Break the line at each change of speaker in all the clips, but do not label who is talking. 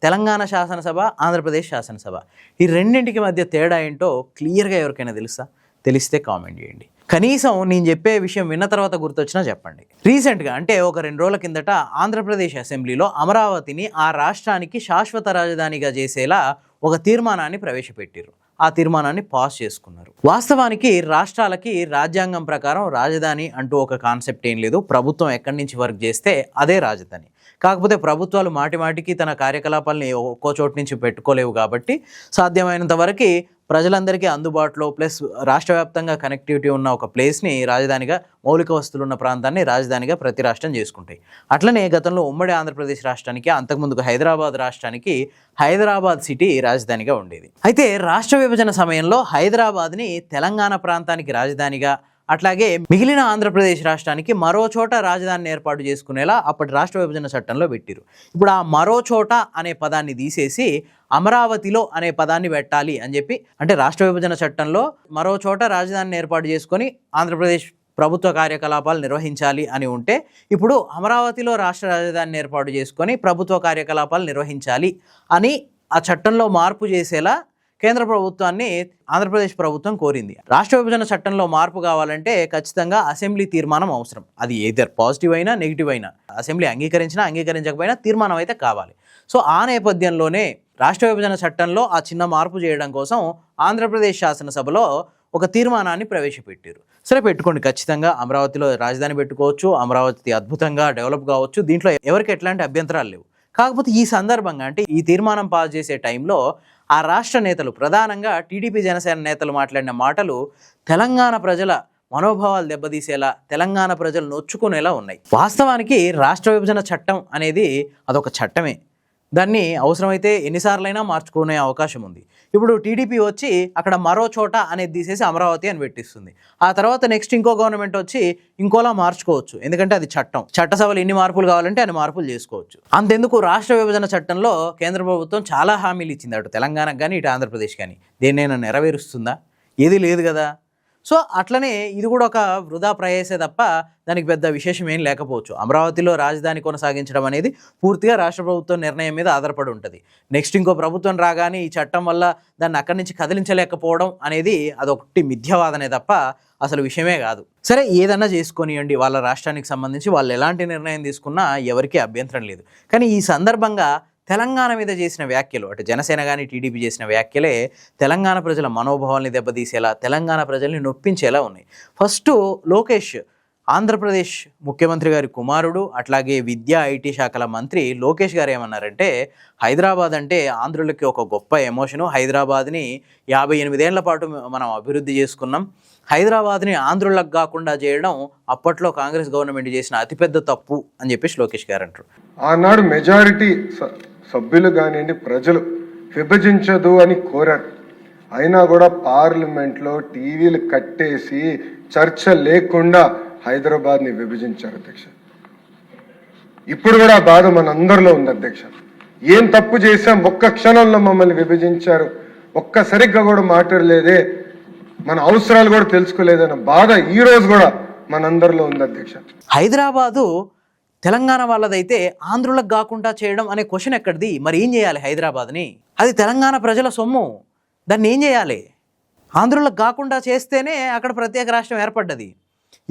తెలంగాణ శాసనసభ, ఆంధ్రప్రదేశ్ శాసనసభ, ఈ రెండింటికి మధ్య తేడా ఏంటో క్లియర్గా ఎవరికైనా తెలుసా? తెలిస్తే కామెంట్ చేయండి. కనీసం నేను చెప్పే విషయం విన్న తర్వాత గుర్తొచ్చినా చెప్పండి. రీసెంట్గా అంటే ఒక 2 రోజుల కిందట ఆంధ్రప్రదేశ్ అసెంబ్లీలో అమరావతిని ఆ రాష్ట్రానికి శాశ్వత రాజధానిగా చేసేలా ఒక తీర్మానాన్ని ప్రవేశపెట్టారు. ఆ తీర్మానాన్ని పాస్ చేసుకున్నారు. వాస్తవానికి రాష్ట్రాలకి రాజ్యాంగం ప్రకారం రాజధాని అంటూ ఒక కాన్సెప్ట్ ఏం లేదు. ప్రభుత్వం ఎక్కడి నుంచి వర్క్ చేస్తే అదే రాజధాని. కాకపోతే ప్రభుత్వాలు మాటిమాటికి తన కార్యకలాపాలని ఒక్కో చోటు నుంచి పెట్టుకోలేవు కాబట్టి సాధ్యమైనంత వరకు ప్రజలందరికీ అందుబాటులో ప్లస్ రాష్ట్ర వ్యాప్తంగా కనెక్టివిటీ ఉన్న ఒక ప్లేస్ని రాజధానిగా, మౌలిక వస్తువులు ఉన్న ప్రాంతాన్ని రాజధానిగా ప్రతి రాష్ట్రం చేసుకుంటాయి. అట్లనే గతంలో ఉమ్మడి ఆంధ్రప్రదేశ్ రాష్ట్రానికి, అంతకుముందుకు హైదరాబాద్ రాష్ట్రానికి హైదరాబాద్ సిటీ రాజధానిగా ఉండేది. అయితే రాష్ట్ర విభజన సమయంలో హైదరాబాద్ని తెలంగాణ ప్రాంతానికి రాజధానిగా, అట్లాగే మిగిలిన ఆంధ్రప్రదేశ్ రాష్ట్రానికి మరో చోట రాజధానిని ఏర్పాటు చేసుకునేలా అప్పటి రాష్ట్ర విభజన చట్టంలో పెట్టిరు. ఇప్పుడు ఆ మరో చోట అనే పదాన్ని తీసేసి అమరావతిలో అనే పదాన్ని పెట్టాలి అని చెప్పి, అంటే రాష్ట్ర విభజన చట్టంలో మరో చోట రాజధానిని ఏర్పాటు చేసుకొని ఆంధ్రప్రదేశ్ ప్రభుత్వ కార్యకలాపాలు నిర్వహించాలి అని ఉంటే, ఇప్పుడు అమరావతిలో రాష్ట్ర రాజధానిని ఏర్పాటు చేసుకొని ప్రభుత్వ కార్యకలాపాలు నిర్వహించాలి అని ఆ చట్టంలో మార్పు చేసేలా కేంద్ర ప్రభుత్వాన్ని ఆంధ్రప్రదేశ్ ప్రభుత్వం కోరింది. రాష్ట్ర విభజన చట్టంలో మార్పు కావాలంటే ఖచ్చితంగా అసెంబ్లీ తీర్మానం అవసరం. అది ఏదర్ పాజిటివ్ అయినా నెగిటివ్ అయినా, అసెంబ్లీ అంగీకరించినా అంగీకరించకపోయినా తీర్మానం అయితే కావాలి. సో ఆ నేపథ్యంలోనే రాష్ట్ర విభజన చట్టంలో ఆ చిన్న మార్పు చేయడం కోసం ఆంధ్రప్రదేశ్ శాసనసభలో ఒక తీర్మానాన్ని ప్రవేశపెట్టారు. సరే, పెట్టుకోండి, ఖచ్చితంగా అమరావతిలో రాజధాని పెట్టుకోవచ్చు, అమరావతి అద్భుతంగా డెవలప్ కావచ్చు, దీంట్లో ఎవరికి ఎట్లాంటి అభ్యంతరాలు లేవు. కాకపోతే ఈ సందర్భంగా, అంటే ఈ తీర్మానం పాస్ చేసే టైంలో ఆ రాష్ట్ర నేతలు, ప్రధానంగా టీడీపీ జనసేన నేతలు మాట్లాడిన మాటలు తెలంగాణ ప్రజల మనోభావాలు దెబ్బతీసేలా, తెలంగాణ ప్రజలు నొచ్చుకునేలా ఉన్నాయి. వాస్తవానికి రాష్ట్ర విభజన చట్టం అనేది అదొక చట్టమే. దాన్ని అవసరమైతే ఎన్నిసార్లైనా మార్చుకునే అవకాశం ఉంది. ఇప్పుడు టీడీపీ వచ్చి అక్కడ మరో చోట అనేది తీసేసి అమరావతి అని పెట్టిస్తుంది. ఆ తర్వాత నెక్స్ట్ ఇంకో గవర్నమెంట్ వచ్చి ఇంకోలా మార్చుకోవచ్చు, ఎందుకంటే అది చట్టం. చట్టసభలు ఎన్ని మార్పులు కావాలంటే అన్ని మార్పులు చేసుకోవచ్చు. అంతెందుకు రాష్ట్ర విభజన చట్టంలో కేంద్ర ప్రభుత్వం చాలా హామీలు ఇచ్చింది, అటు తెలంగాణకు కానీ ఇటు ఆంధ్రప్రదేశ్ కానీ. దేన్నైనా నెరవేరుస్తుందా? ఏది లేదు కదా. సో అట్లనే ఇది కూడా ఒక వృధా ప్రయాసే తప్ప దానికి పెద్ద విశేషం ఏం లేకపోవచ్చు. అమరావతిలో రాజధాని కొనసాగించడం అనేది పూర్తిగా రాష్ట్ర ప్రభుత్వం నిర్ణయం మీద ఆధారపడి ఉంటుంది. నెక్స్ట్ ఇంకో ప్రభుత్వం రాగానే ఈ చట్టం వల్ల దాన్ని అక్కడి నుంచి కదిలించలేకపోవడం అనేది అదొకటి మిథ్యవాదనే తప్ప అసలు విషయమే కాదు. సరే, ఏదన్నా చేసుకొనియండి, వాళ్ళ రాష్ట్రానికి సంబంధించి వాళ్ళు ఎలాంటి నిర్ణయం తీసుకున్నా ఎవరికీ అభ్యంతరం లేదు. కానీ ఈ సందర్భంగా తెలంగాణ మీద చేసిన వ్యాఖ్యలు, అటు జనసేన కానీ టీడీపీ చేసిన వ్యాఖ్యలే తెలంగాణ ప్రజల మనోభావాల్ని దెబ్బతీసేలా, తెలంగాణ ప్రజల్ని నొప్పించేలా ఉన్నాయి. ఫస్ట్ లోకేష్, ఆంధ్రప్రదేశ్ ముఖ్యమంత్రి గారి కుమారుడు, అట్లాగే విద్యా ఐటీ శాఖల మంత్రి లోకేష్ గారు ఏమన్నారంటే, హైదరాబాద్ అంటే ఆంధ్రులకి ఒక గొప్ప ఎమోషను. హైదరాబాద్ని 58 ఏళ్ల పాటు మనం అభివృద్ధి చేసుకున్నాం. హైదరాబాద్ని ఆంధ్రులకు కాకుండా చేయడం అప్పట్లో కాంగ్రెస్ గవర్నమెంట్ చేసిన అతిపెద్ద తప్పు అని చెప్పేసి లోకేష్ గారు అంటారు.
ఆనాడు మెజారిటీ సభ్యులు కానివ్వండి, ప్రజలు విభజించదు అని కోరారు. అయినా కూడా పార్లమెంట్లో టీవీలు కట్టేసి చర్చ లేకుండా హైదరాబాద్ని విభజించారు అధ్యక్ష. ఇప్పుడు కూడా ఆ బాధ మనందరిలో ఉంది అధ్యక్ష. ఏం తప్పు చేశాం, ఒక్క క్షణంలో మమ్మల్ని విభజించారు, ఒక్క సరిగ్గా కూడా మాట్లాడలేదే, మన అవసరాలు కూడా తెలుసుకోలేదన్న బాధ ఈ రోజు కూడా మనందరిలో ఉంది అధ్యక్ష.
హైదరాబాదు తెలంగాణ వాళ్ళదైతే ఆంధ్రులకు కాకుండా చేయడం అనే క్వశ్చన్ ఎక్కడిది? మరి ఏం చేయాలి హైదరాబాద్ని? అది తెలంగాణ ప్రజల సొమ్ము, దాన్ని ఏం చేయాలి? ఆంధ్రులకు కాకుండా చేస్తేనే అక్కడ ప్రత్యేక రాష్ట్రం ఏర్పడ్డది.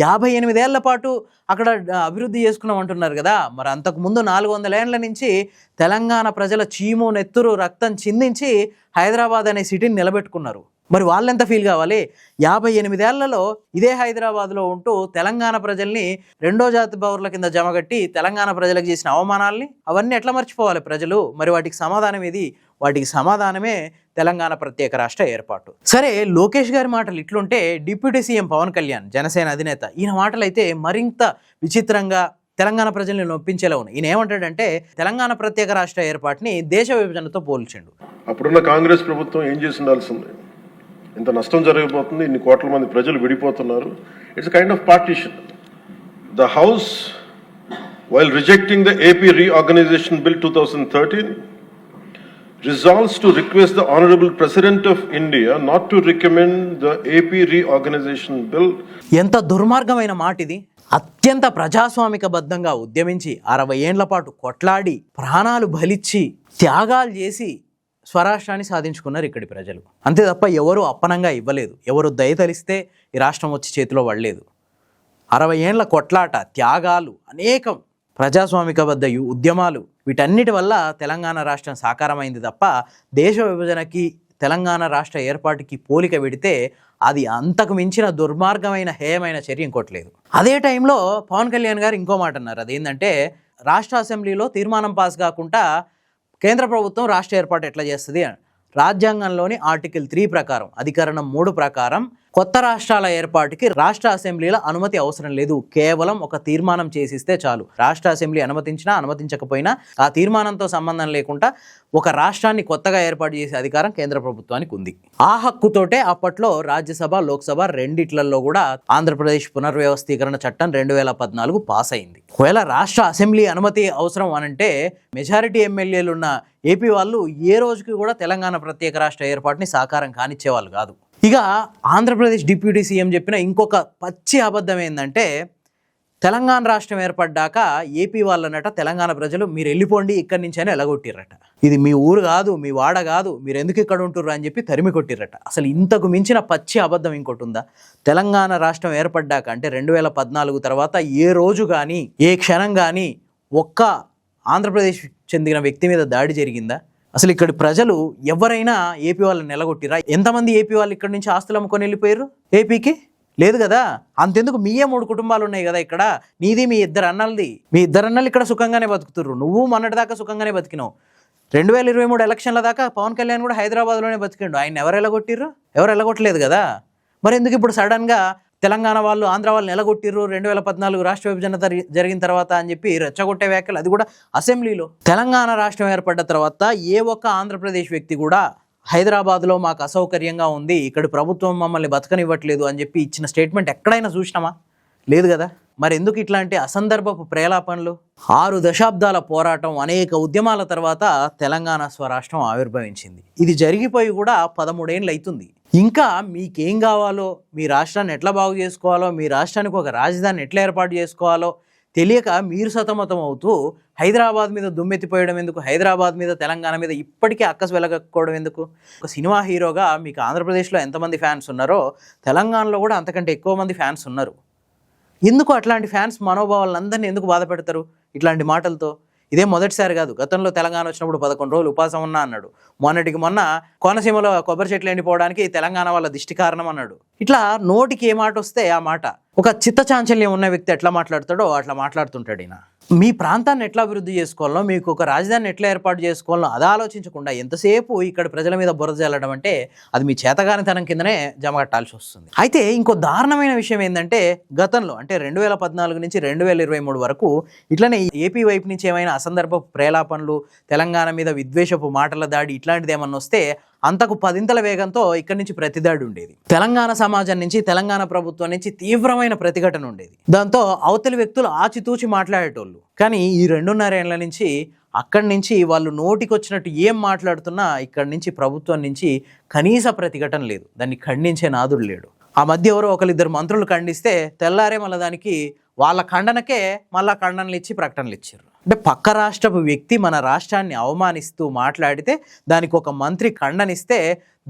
58 ఏళ్ల పాటు అక్కడ అభివృద్ధి చేసుకున్నాం అంటున్నారు కదా. మరి అంతకుముందు 400 ఏళ్ల నుంచి తెలంగాణ ప్రజల చీము నెత్తురు రక్తం చిందించి హైదరాబాద్ అనే సిటీని నిలబెట్టుకున్నారు. మరి వాళ్ళెంత ఫీల్ కావాలి? 58 ఏళ్లలో ఇదే హైదరాబాద్లో ఉంటూ తెలంగాణ ప్రజల్ని రెండో జాతి పౌరుల కింద జమగట్టి తెలంగాణ ప్రజలకు చేసిన అవమానాల్ని అవన్నీ ఎట్లా మర్చిపోవాలి ప్రజలు? మరి వాటికి సమాధానం ఏది? వాటికి సమాధానమే తెలంగాణ ప్రత్యేక రాష్ట్ర ఏర్పాటు. సరే, లోకేష్ గారి మాటలు ఇట్లుంటే డిప్యూటీ సీఎం పవన్ కళ్యాణ్, జనసేన అధినేత, ఈయన మాటలు అయితే మరింత విచిత్రంగా తెలంగాణ ప్రజల్ని నొప్పించేలా ఉన్నాయి. ఈయన ఏమంటాడంటే, తెలంగాణ ప్రత్యేక రాష్ట్ర ఏర్పాటుని దేశ విభజనతో పోల్చిండు.
అప్పుడున్న కాంగ్రెస్ ప్రభుత్వం ఏం చేసి ఉండాల్సింది? ఇంత నష్టం జరిగిపోతుంది, ఇన్ని కోట్ల మంది ప్రజలు విడిపోతున్నారు. It's kind of partition. The house, while rejecting the AP reorganisation bill 2013, resolves to request the Honorable President of India not to recommend the AP reorganization bill.
ఎంత దుర్మార్గమైన మాట ఇది! అత్యంత ప్రజాస్వామికబద్ధంగా ఉద్యమించి 60 ఏళ్ల పాటు కొట్లాడి ప్రాణాలు బలిచ్చి త్యాగాలు చేసి స్వరాష్ట్రాన్ని సాధించుకున్నారు ఇక్కడి ప్రజలు. అంతే తప్ప ఎవరు అప్పనంగా ఇవ్వలేదు, ఎవరు దయతలిస్తే ఈ రాష్ట్రం వచ్చి చేతిలో పడలేదు. 60 ఏండ్ల కొట్లాట, త్యాగాలు, అనేకం ప్రజాస్వామికబద్ధ ఉద్యమాలు, వీటన్నిటి వల్ల తెలంగాణ రాష్ట్రం సాకారమైంది తప్ప దేశ విభజనకి తెలంగాణ రాష్ట్ర ఏర్పాటుకి పోలిక పెడితే అది అంతకు మించిన దుర్మార్గమైన హేయమైన చర్య ఇంకోట్లేదు. అదే టైంలో పవన్ కళ్యాణ్ గారు ఇంకో మాట అన్నారు. అదేంటంటే రాష్ట్ర అసెంబ్లీలో తీర్మానం పాస్ కాకుండా కేంద్ర ప్రభుత్వం రాష్ట్ర ఏర్పాటు ఎట్లా చేస్తుంది అని. రాజ్యాంగంలోని ఆర్టికల్ 3 ప్రకారం, అధికరణం 3 ప్రకారం కొత్త రాష్ట్రాల ఏర్పాటుకి రాష్ట్ర అసెంబ్లీల అనుమతి అవసరం లేదు. కేవలం ఒక తీర్మానం చేసిస్తే చాలు. రాష్ట్ర అసెంబ్లీ అనుమతించినా అనుమతించకపోయినా ఆ తీర్మానంతో సంబంధం లేకుండా ఒక రాష్ట్రాన్ని కొత్తగా ఏర్పాటు చేసే అధికారం కేంద్ర ప్రభుత్వానికి ఉంది. ఆ హక్కుతోటే అప్పట్లో రాజ్యసభ, లోక్సభ రెండిట్లలో కూడా ఆంధ్రప్రదేశ్ పునర్వ్యవస్థీకరణ చట్టం 2014 పాస్ అయింది. ఒకవేళ రాష్ట్ర అసెంబ్లీ అనుమతి అవసరం అనంటే మెజారిటీ ఎమ్మెల్యేలు ఉన్న ఏపీ వాళ్ళు ఏ రోజుకి కూడా తెలంగాణ ప్రత్యేక రాష్ట్ర ఏర్పాటుని సాకారం కానిచ్చేవాళ్ళు కాదు. ఇక ఆంధ్రప్రదేశ్ డిప్యూటీ సీఎం చెప్పిన ఇంకొక పచ్చి అబద్ధం ఏంటంటే తెలంగాణ రాష్ట్రం ఏర్పడ్డాక ఏపీ వాళ్ళనట తెలంగాణ ప్రజలు మీరు వెళ్ళిపోండి ఇక్కడి నుంచి అని ఎలగొట్టిర్రట. ఇది మీ ఊరు కాదు, మీ వాడ కాదు, మీరు ఎందుకు ఇక్కడ ఉంటుర్రు అని చెప్పి తరిమి కొట్టిర్రట. అసలు ఇంతకు మించిన పచ్చి అబద్ధం ఇంకోటి ఉందా? తెలంగాణ రాష్ట్రం ఏర్పడ్డాక అంటే 2014 తర్వాత ఏ రోజు కానీ ఏ క్షణం కానీ ఒక్క ఆంధ్రప్రదేశ్ చెందిన వ్యక్తి మీద దాడి జరిగిందా? అసలు ఇక్కడి ప్రజలు ఎవరైనా ఏపీ వాళ్ళని నిలగొట్టిరా? ఎంతమంది ఏపీ వాళ్ళు ఇక్కడి నుంచి ఆస్తులు అమ్ముకొని వెళ్ళిపోయారు ఏపీకి? లేదు కదా. అంతెందుకు మీయే 3 కుటుంబాలు ఉన్నాయి కదా ఇక్కడ, నీది మీ ఇద్దరు అన్నలది. మీ ఇద్దరు అన్నలు ఇక్కడ సుఖంగానే బతుకుతుర్రు. నువ్వు మొన్నటిదాకా సుఖంగానే బతికినావు. 2023 ఎలక్షన్ల దాకా పవన్ కళ్యాణ్ కూడా హైదరాబాద్లోనే బతికిండు. ఆయన ఎవరు ఎలగొట్టిర్రు? ఎవరు ఎలగొట్టలేదు కదా. మరి ఎందుకు ఇప్పుడు సడన్గా తెలంగాణ వాళ్ళు ఆంధ్ర వాళ్ళని ఎలగొట్టిర్రు 2014 రాష్ట్ర విభజన జరిగిన తర్వాత అని చెప్పి రెచ్చగొట్టే వ్యాఖ్యలు, అది కూడా అసెంబ్లీలో? తెలంగాణ రాష్ట్రం ఏర్పడ్డ తర్వాత ఏ ఒక్క ఆంధ్రప్రదేశ్ వ్యక్తి కూడా హైదరాబాద్లో మాకు అసౌకర్యంగా ఉంది, ఇక్కడ ప్రభుత్వం మమ్మల్ని బతకనివ్వట్లేదు అని చెప్పి ఇచ్చిన స్టేట్మెంట్ ఎక్కడైనా చూసినామా? లేదు కదా. మరి ఎందుకు ఇట్లాంటి అసందర్భపు ప్రేలాపనలు? 6 దశాబ్దాల పోరాటం, అనేక ఉద్యమాల తర్వాత తెలంగాణ స్వరాష్ట్రం ఆవిర్భవించింది. ఇది జరిగిపోయి కూడా 13 ఏళ్ళు అవుతుంది. ఇంకా మీకేం కావాలో, మీ రాష్ట్రాన్ని ఎట్లా బాగు చేసుకోవాలో, మీ రాష్ట్రానికి ఒక రాజధాని ఎట్లా ఏర్పాటు చేసుకోవాలో తెలియక మీరు సతమతం అవుతూ హైదరాబాద్ మీద దుమ్మెత్తిపోయడం ఎందుకు? హైదరాబాద్ మీద, తెలంగాణ మీద ఇప్పటికీ అక్కసు వెలగకపోవడం ఎందుకు? ఒక సినిమా హీరోగా మీకు ఆంధ్రప్రదేశ్లో ఎంతమంది ఫ్యాన్స్ ఉన్నారో తెలంగాణలో కూడా అంతకంటే ఎక్కువ మంది ఫ్యాన్స్ ఉన్నారు. ఎందుకు అట్లాంటి ఫ్యాన్స్ మనోభావాలందరినీ ఎందుకు బాధ పెడతారు ఇట్లాంటి మాటలతో? ఇదే మొదటిసారి కాదు. గతంలో తెలంగాణ వచ్చినప్పుడు 11 రోజులు ఉపాసం ఉన్నా అన్నాడు. మొన్నటికి మొన్న కోనసీమలో కొబ్బరి చెట్లు ఎండిపోవడానికి తెలంగాణ వాళ్ళ దిష్టి కారణం అన్నాడు. ఇట్లా నోటికి ఏ మాట వస్తే ఆ మాట. ఒక చిత్తచాంచల్యం ఉన్న వ్యక్తి ఎట్లా మాట్లాడతాడో అట్లా మాట్లాడుతుంటాడు ఈయన. మీ ప్రాంతాన్ని ఎట్లా అభివృద్ధి చేసుకోవాలో, మీకు ఒక రాజధానిని ఎట్లా ఏర్పాటు చేసుకోవాలో అది ఆలోచించకుండా ఎంతసేపు ఇక్కడ ప్రజల మీద బురద జల్లడం అంటే అది మీ చేతగానితనం కిందనే జమగట్టాల్సి వస్తుంది. అయితే ఇంకో దారుణమైన విషయం ఏంటంటే గతంలో అంటే 2014 నుంచి 2023 వరకు ఇట్లనే ఏపీ వైపు నుంచి ఏమైనా అసందర్భ ప్రేలాపనలు, తెలంగాణ మీద విద్వేషపు మాటల దాడి ఇట్లాంటిది ఏమన్నా వస్తే అంతకు 10 వేగంతో ఇక్కడి నుంచి ప్రతిదాడి ఉండేది. తెలంగాణ సమాజం నుంచి, తెలంగాణ ప్రభుత్వం నుంచి తీవ్రమైన ప్రతిఘటన ఉండేది. దాంతో అవతలి వ్యక్తులు ఆచితూచి మాట్లాడేటోళ్ళు. కానీ ఈ 2.5 ఏళ్ల నుంచి అక్కడి నుంచి వాళ్ళు నోటికొచ్చినట్టు ఏం మాట్లాడుతున్నా ఇక్కడి నుంచి ప్రభుత్వం నుంచి కనీస ప్రతిఘటన లేదు. దాన్ని ఖండించే నాదుడు లేడు. ఆ మధ్య ఎవరో 1-2 మంత్రులు ఖండిస్తే తెల్లారే మళ్ళీ దానికి వాళ్ళ ఖండనకే మళ్ళా ఖండనలు ఇచ్చి ప్రకటనలు ఇచ్చారు. అంటే పక్క రాష్ట్రపు వ్యక్తి మన రాష్ట్రాన్ని అవమానిస్తూ మాట్లాడితే దానికి ఒక మంత్రి ఖండనిస్తే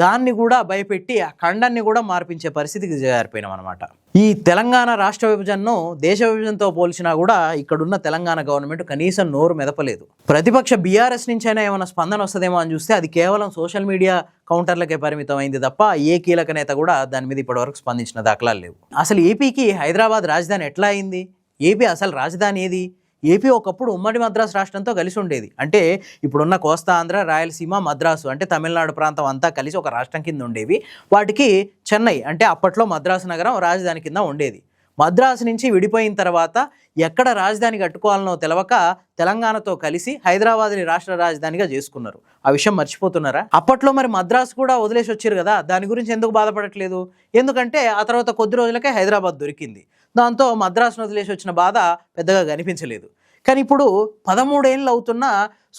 దాన్ని కూడా భయపెట్టి ఆ ఖండాన్ని కూడా మార్పించే పరిస్థితికి జారిపోయినాం అనమాట. ఈ తెలంగాణ రాష్ట్ర విభజనను దేశ విభజనతో పోల్చినా కూడా ఇక్కడున్న తెలంగాణ గవర్నమెంట్ కనీసం నోరు మెదపలేదు. ప్రతిపక్ష బీఆర్ఎస్ నుంచి అయినా ఏమైనా స్పందన వస్తుందేమో అని చూస్తే అది కేవలం సోషల్ మీడియా కౌంటర్లకే పరిమితం అయింది తప్ప ఏ కీలక నేత కూడా దాని మీద ఇప్పటివరకు స్పందించిన దాఖలాలు లేవు. అసలు ఏపీకి హైదరాబాద్ రాజధాని ఎట్లా అయింది? ఏపీ అసలు రాజధాని ఏది? ఏపీ ఒకప్పుడు ఉమ్మడి మద్రాసు రాష్ట్రంతో కలిసి ఉండేది. అంటే ఇప్పుడున్న కోస్తా ఆంధ్ర, రాయలసీమ, మద్రాసు అంటే తమిళనాడు ప్రాంతం అంతా కలిసి ఒక రాష్ట్రం కింద ఉండేవి. వాటికి చెన్నై అంటే అప్పట్లో మద్రాసు నగరం రాజధాని కింద ఉండేది. మద్రాసు నుంచి విడిపోయిన తర్వాత ఎక్కడ రాజధాని కట్టుకోవాలనో తెలవక తెలంగాణతో కలిసి హైదరాబాద్ని రాష్ట్ర రాజధానిగా చేసుకున్నారు. ఆ విషయం మర్చిపోతున్నారా? అప్పట్లో మరి మద్రాసు కూడా వదిలేసి వచ్చారు కదా, దాని గురించి ఎందుకు బాధపడట్లేదు? ఎందుకంటే ఆ తర్వాత కొద్ది రోజులకే హైదరాబాద్ దొరికింది. దాంతో మద్రాసును వదిలేసి వచ్చిన బాధ పెద్దగా కనిపించలేదు. కానీ ఇప్పుడు 13 ఏళ్ళు అవుతున్న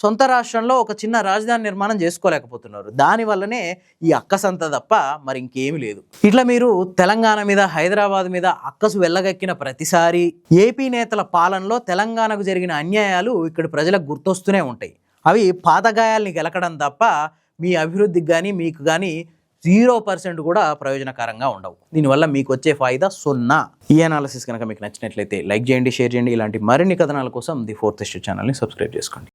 సొంత రాష్ట్రంలో ఒక చిన్న రాజధాని నిర్మాణం చేసుకోలేకపోతున్నారు. దానివల్లనే ఈ అక్కసంత తప్ప మరి ఇంకేమీ లేదు. ఇట్లా మీరు తెలంగాణ మీద, హైదరాబాద్ మీద అక్కసు వెళ్ళగక్కిన ప్రతిసారి ఏపీ నేతల పాలనలో తెలంగాణకు జరిగిన అన్యాయాలు ఇక్కడ ప్రజలకు గుర్తొస్తూనే ఉంటాయి. అవి పాత గాయాల్ని గెలకడం తప్ప మీ అభివృద్ధికి కానీ మీకు కానీ 0% కూడా ప్రయోజనకరంగా ఉండవు. దీనివల్ల మీకు వచ్చే ఫాయిదా 0. ఈ అనాలిసిస్ కనుక మీకు నచ్చినట్లయితే లైక్ చేయండి, షేర్ చేయండి. ఇలాంటి మరిన్ని కథనాల కోసం ది ఫోర్త్ ఎస్టేట్ ఛానల్ని సబ్స్క్రైబ్ చేసుకోండి.